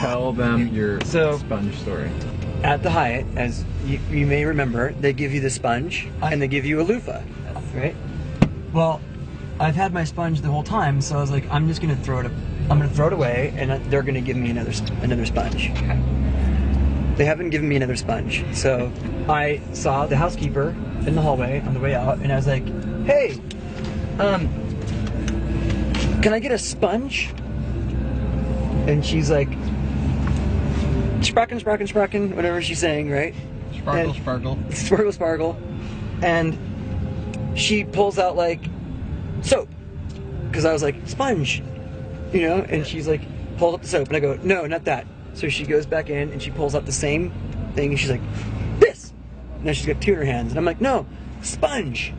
Tell them your sponge story. At the Hyatt, as you may remember, they give you the sponge and they give you a loofah, right? Well, I've had my sponge the whole time, so I was like, I'm just gonna throw it. I'm gonna throw it away, and they're gonna give me another sponge. Okay. They haven't given me another sponge, so I saw the housekeeper in the hallway on the way out, and I was like, "Hey, can I get a sponge?" And she's like, "Spracken, spracken, spracken," whatever she's saying, right? Sparkle, sparkle. Sparkle, sparkle. And she pulls out like soap, because I was like, "Sponge," you know, and she's like, "Hold up the soap," and I go, "No, not that." So she goes back in and she pulls out the same thing and she's like, "This." Now she's got two in her hands, and I'm like, "No, sponge,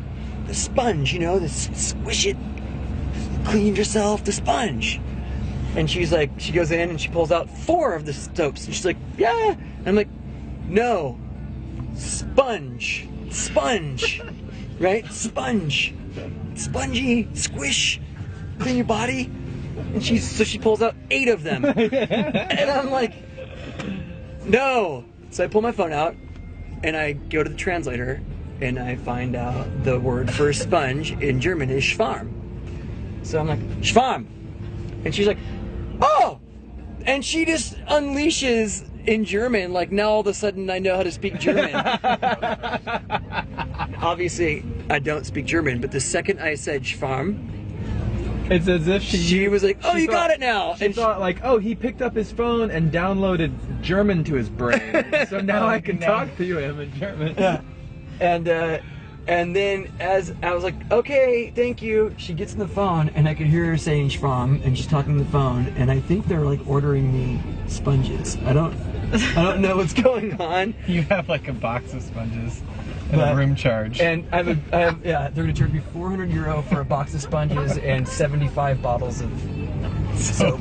the sponge, you know, the squish it, clean yourself, the sponge." And she's like, she goes in and she pulls out 4 of the soaps, and she's like, "Yeah." And I'm like, "No, sponge, sponge, right? Sponge, spongy, squish, clean your body." And so she pulls out 8 of them, and I'm like, "No." So I pull my phone out, and I go to the translator, and I find out the word for sponge in German is SCHWAMM. So I'm like, "SCHWAMM," and she's like, "Oh," and she just unleashes in German, like now all of a sudden I know how to speak German. Obviously, I don't speak German, but the second I said SCHWAMM, it's as if she was like, "Oh, you got it now." She thought like, "Oh, he picked up his phone and downloaded German to his brain, so now I can talk to him in German." Yeah. And then as I was like, "Okay, thank you," she gets on the phone, and I could hear her saying SCHWAMM, and she's talking on the phone, and I think they're like ordering me sponges. I don't know what's going on. You have like a box of sponges and a room charge. And yeah, they're gonna charge me €400 for a box of sponges and 75 bottles of soap.